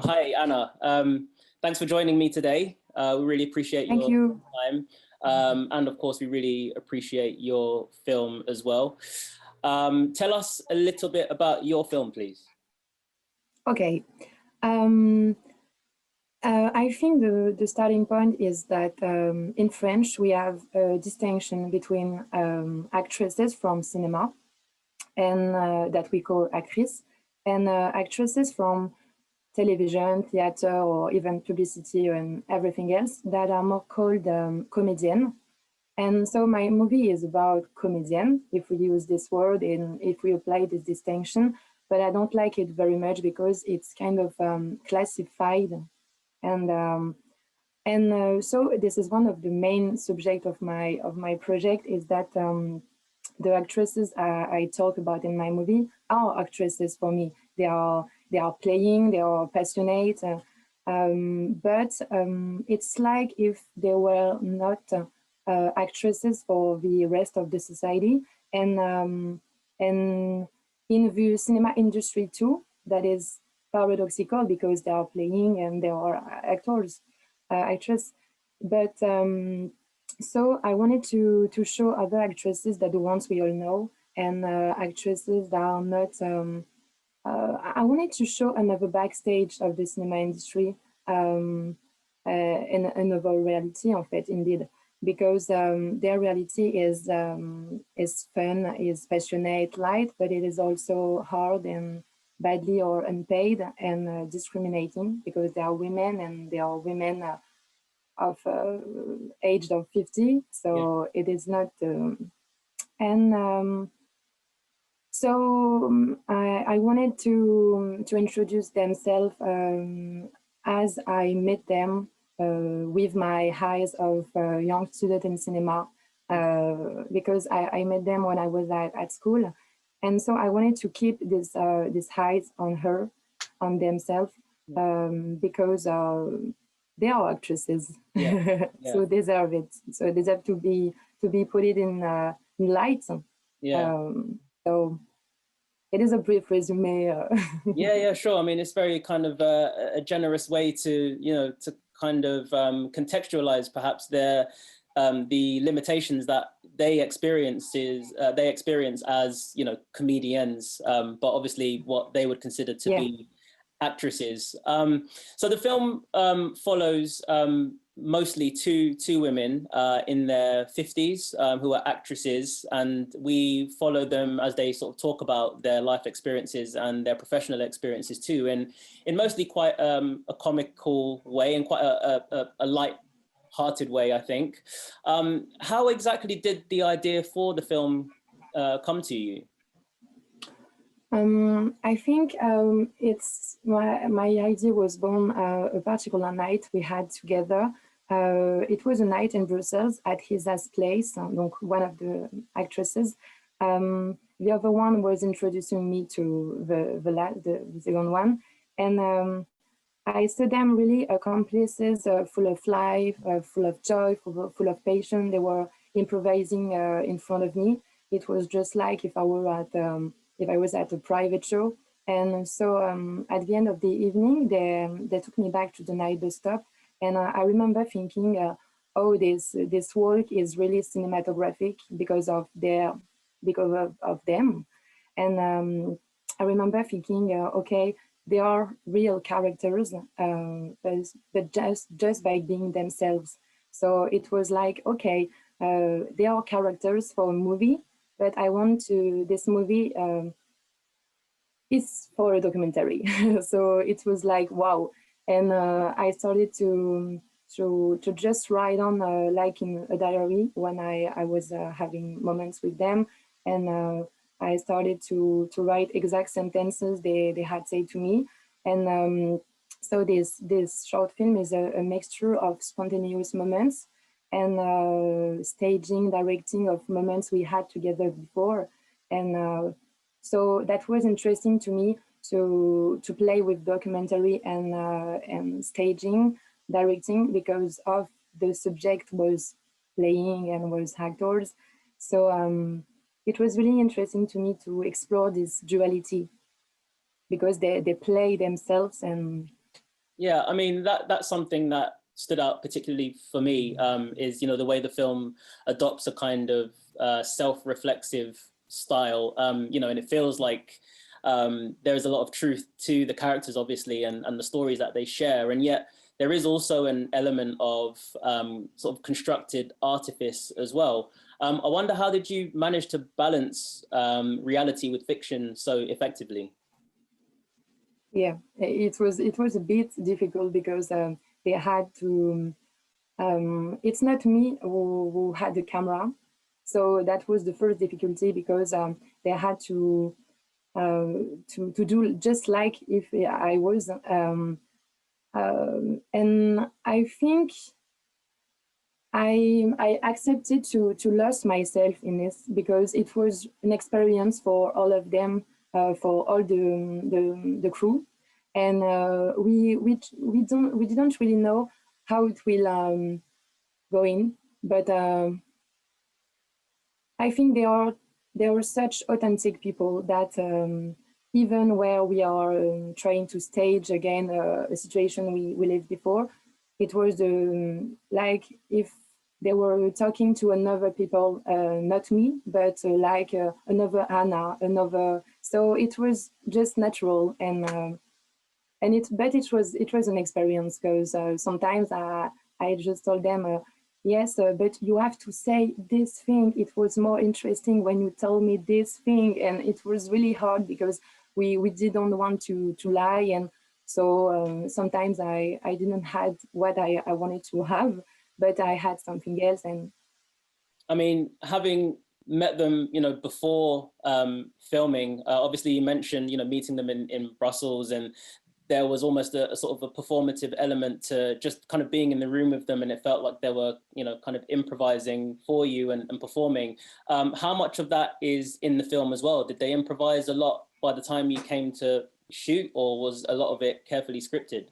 Hi, Anna. Thanks for joining me today. We really appreciate your time. And of course, we really appreciate your film as well. Tell us a little bit about your film, please. Okay. I think the starting point is that in French, we have a distinction between actresses from cinema and that we call actrices, and actresses from television, theater, or even publicity and everything else that are more called comédienne. And so my movie is about comédienne, if we use this word and if we apply this distinction, but I don't like it very much because it's kind of classified. And so this is one of the main subject of my project, is that the actresses I talk about in my movie are actresses for me. They are playing, they are passionate, but it's like if they were not actresses for the rest of the society, and in the cinema industry too. That is paradoxical because they are playing and they are actors, actress. But so I wanted to show other actresses that the ones we all know, and actresses that are not. I wanted to show another backstage of the cinema industry, and another reality, en fait, indeed, because their reality is fun, is passionate, light, but it is also hard and badly or unpaid and discriminating, because they are women, and they are women of aged of 50, so yeah. It is not and so I wanted to introduce themselves as I met them with my eyes of young student in cinema, because I met them when I was at school, and so I wanted to keep this eyes on themselves, because they are actresses, yeah. So they deserve it. So they deserve to be put it in light. Yeah. So it is a brief resume. Yeah, sure. I mean, it's very kind of a generous way to, to kind of contextualize perhaps the limitations that they experience as, comedians, but obviously what they would consider to be actresses. So the film follows mostly two women in their 50s who are actresses, and we follow them as they sort of talk about their life experiences and their professional experiences too, and in mostly quite a comical way and quite a light-hearted way, I think. How exactly did the idea for the film come to you? I think it's my idea was born a particular night we had together. It was a night in Brussels at Hisa's place, donc one of the actresses. The other one was introducing me to the second one, and I saw them really accomplices, full of life, full of joy, full of passion. They were improvising in front of me. It was just like if I was at a private show. And so at the end of the evening, they took me back to the night bus stop. And I remember thinking, oh, this work is really cinematographic because of them. And I remember thinking, okay, they are real characters, but just by being themselves. So it was like, okay, they are characters for a movie, but I want this movie is for a documentary. So it was like, wow. And I started to just write on like in a diary when I was having moments with them. And I started to write exact sentences they had said to me. And so this short film is a mixture of spontaneous moments and staging, directing of moments we had together before. And so that was interesting to me to play with documentary and staging, directing, because of the subject was playing and was actors. So it was really interesting to me to explore this duality, because they play themselves and Yeah, I mean, that's something that stood out particularly for me, is, the way the film adopts a kind of self-reflexive style, and it feels like there's a lot of truth to the characters, obviously, and the stories that they share. And yet there is also an element of sort of constructed artifice as well. I wonder, how did you manage to balance reality with fiction so effectively? Yeah, it was a bit difficult because they had to. It's not me who had the camera, so that was the first difficulty because they had to do just like if I was. And I think I accepted to lose myself in this because it was an experience for all of them, for all the crew, and we didn't really know how it will go in, but I think they are such authentic people that even where we are trying to stage again a situation we lived before, it was like if they were talking to another people, not me, but like another Anna, another. So it was just natural, and it was an experience because sometimes I just told them. Yes, but you have to say this thing. It was more interesting when you told me this thing, and it was really hard because we didn't want to lie, and so sometimes I didn't had what I wanted to have, but I had something else. And I mean, having met them, before filming, obviously you mentioned, meeting them in Brussels, and there was almost a sort of a performative element to just kind of being in the room with them, and it felt like they were, kind of improvising for you and performing. How much of that is in the film as well? Did they improvise a lot by the time you came to shoot, or was a lot of it carefully scripted?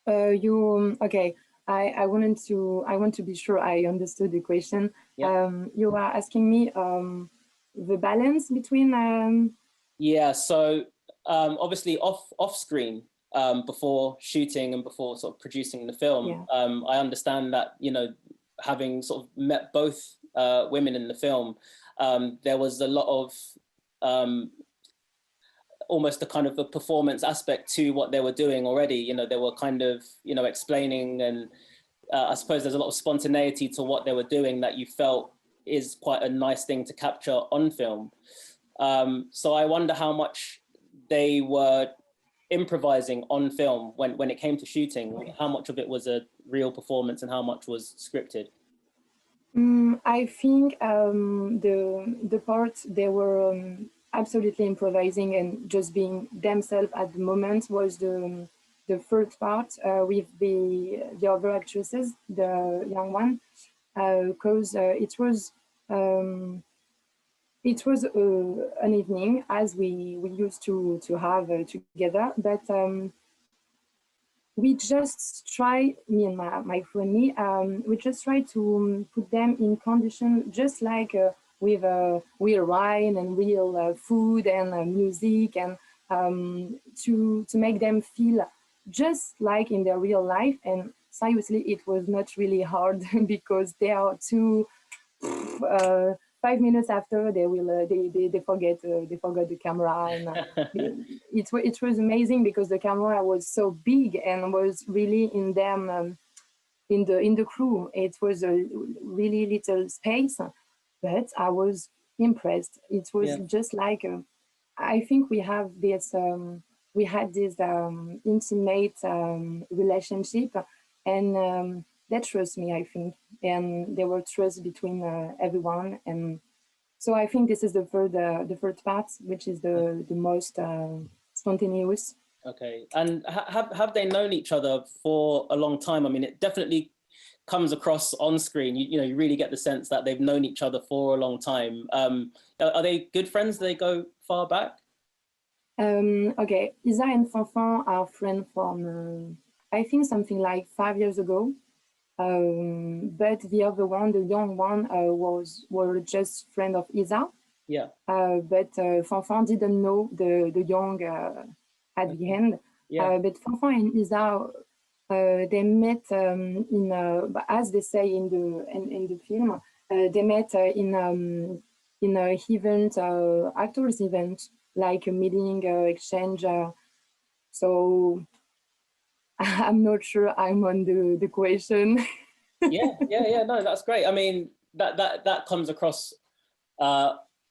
you okay? I want to be sure I understood the question. Yeah. You are asking me the balance between. Yeah, so obviously off screen, before shooting and before sort of producing the film, Yeah. I understand that, having sort of met both women in the film, there was a lot of almost a kind of a performance aspect to what they were doing already. They were kind of, explaining, and I suppose there's a lot of spontaneity to what they were doing that you felt is quite a nice thing to capture on film. So I wonder how much they were improvising on film when it came to shooting. How much of it was a real performance and how much was scripted? I think the parts they were absolutely improvising and just being themselves at the moment was the first part with the other actresses, the young one, because it was an evening as we used to have together, but we just try, me and my friend, we just try to put them in condition just like with real wine and real food and music, and to make them feel just like in their real life. And seriously, it was not really hard because they are too 5 minutes after they will they forget the camera, and it was amazing because the camera was so big and was really in them, in the crew. It was a really little space, but I was impressed. It was Yeah. just like I think we had this intimate relationship, and they trust me, I think, and there were trust between everyone, and so I think this is the third part, which is the most spontaneous. Okay. And have they known each other for a long time? I mean, it definitely comes across on screen. You really get the sense that they've known each other for a long time. Are they good friends? Do they go far back? Okay, Isa and Fanfan are friends from I think something like 5 years ago. But the other one, the young one, were just friend of Isa. Yeah. But Fanfan didn't know the young at the end. Yeah. But Fanfan and Isa, they met as they say in the film, they met in a event, actors event, like a meeting, exchange. So I'm not sure I'm on the question. Yeah. No, that's great. I mean, that comes across,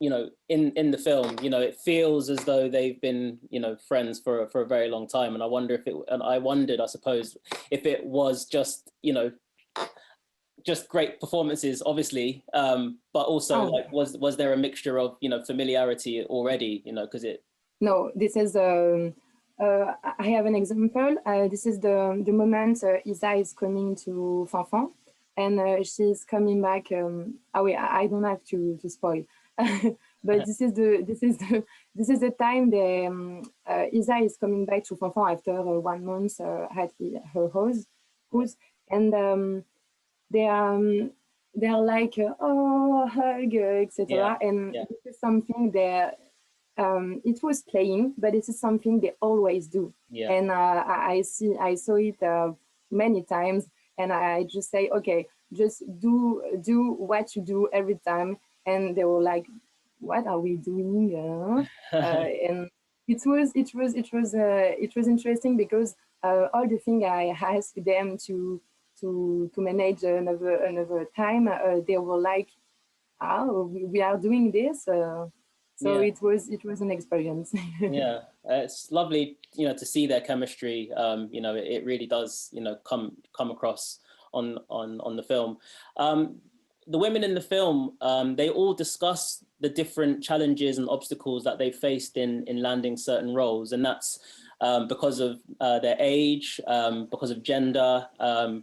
you know, in the film. You know, it feels as though they've been, you know, friends for a very long time. And I wondered, I suppose, if it was just, you know, just great performances, obviously, but also like was there a mixture of, you know, familiarity already, you know, because it. No, this is I have an example. This is the moment Isa is coming to Fanfan, and she's coming back. Wait, I don't have to spoil, but this is the time Isa is coming back to Fanfan after 1 month at her house, and they're like oh hug etc. And this is something that. It was playing, but it is something they always do. Yeah. And I saw it many times, and I just say, okay, just do what you do every time. And they were like, what are we doing? And it was interesting because all the thing I asked them to manage another time, they were like, oh, we are doing this. So it was an experience. Yeah, it's lovely, you know, to see their chemistry. You know, it really does, you know, come across on the film. The women in the film, they all discuss the different challenges and obstacles that they faced in landing certain roles, and that's because of their age, because of gender,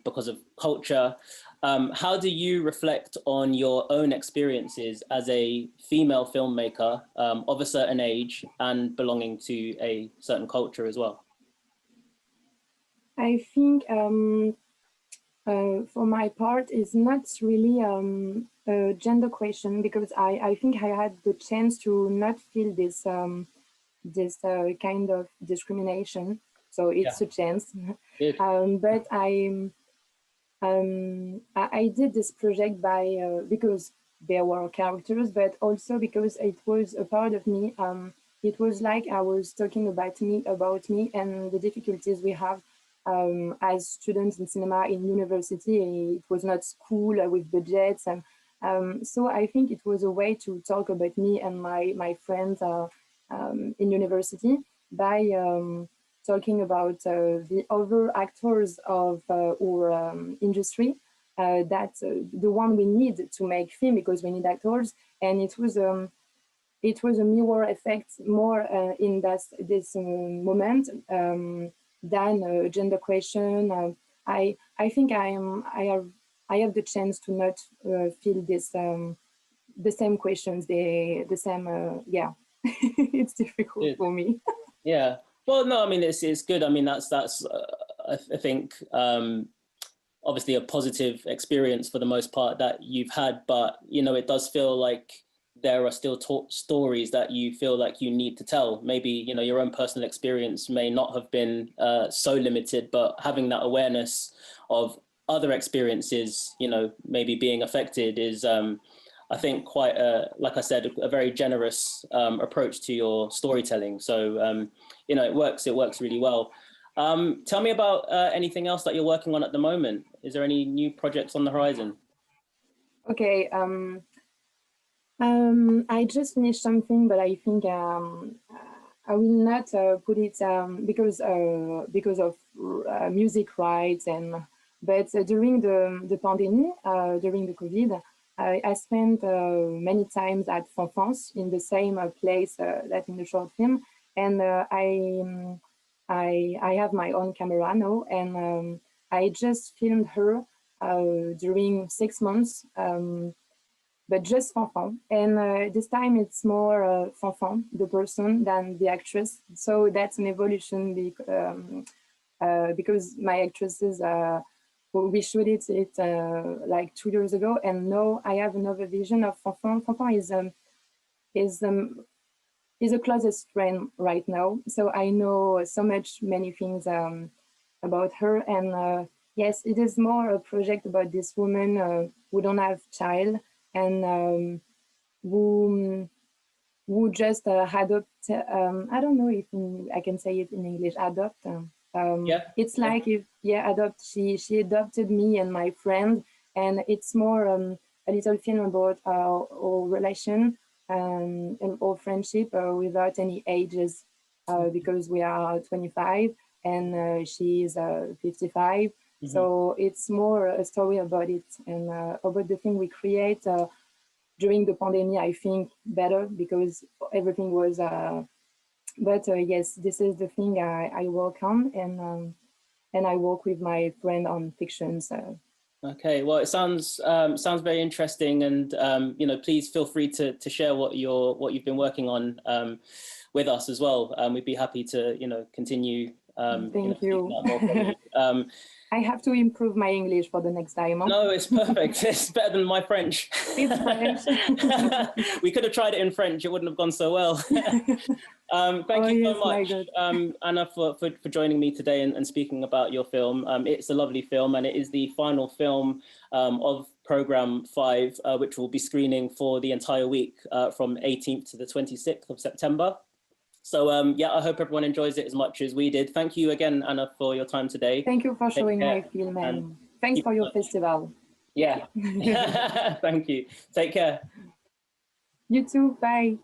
because of culture. How do you reflect on your own experiences as a female filmmaker of a certain age and belonging to a certain culture as well? I think for my part, it's not really a gender question, because I think I had the chance to not feel this kind of discrimination. So it's a chance. But I did this project because there were characters, but also because it was a part of me. It was like I was talking about me and the difficulties we have as students in cinema in university. It was not school with budgets, and so I think it was a way to talk about me and my friends in university by talking about the other actors of our industry. That's the one we need to make film, because we need actors, and it was a mirror effect more in this moment than a gender question. I think I have the chance to not feel this the same questions, the same yeah. It's difficult for me. Yeah. Well, no, I mean it's good. I mean that's I think obviously a positive experience for the most part that you've had, but you know it does feel like there are still stories that you feel like you need to tell. Maybe you know your own personal experience may not have been so limited, but having that awareness of other experiences, you know, maybe being affected is I think quite like I said, a very generous approach to your storytelling. So you know, it works really well. Tell me about anything else that you're working on at the moment. Is there any new projects on the horizon? Okay. I just finished something, but I think I will not put it because of music rights but during the pandemic, during the COVID, I spent many times at Fanfans in the same place that in the short film, and I have my own camera now, and I just filmed her during 6 months. But just Fanfan. And this time it's more Fanfan, the person, than the actress. So that's an evolution because my actresses, we shot it like 2 years ago, and now I have another vision of Fanfan. Fanfan is is a closest friend right now. So I know so many things about her. And yes, it is more a project about this woman who don't have child and who just adopt. I don't know if I can say it in English. Adopt. Yeah. It's like if adopt. She adopted me and my friend, and it's more a little film about our relation and our friendship without any ages, because we are 25 and she is 55. Mm-hmm. So it's more a story about it and about the thing we create. During the pandemic, I think better because everything was. But yes, this is the thing I work on, and I work with my friend on fictions. Okay, well, it sounds very interesting, and please feel free to share what you've been working on with us as well. We'd be happy to continue. Thank you. More I have to improve my English for the next time. No, it's perfect. It's better than my French. It's French. We could have tried it in French. It wouldn't have gone so well. Thank you so much, Anna, for joining me today and speaking about your film. It's a lovely film, and it is the final film of Programme 5, which will be screening for the entire week from 18th to the 26th of September. So yeah, I hope everyone enjoys it as much as we did. Thank you again, Anna, for your time today. Thank you for showing my film, and thanks for your festival. Yeah. Thank you. Take care. You too. Bye.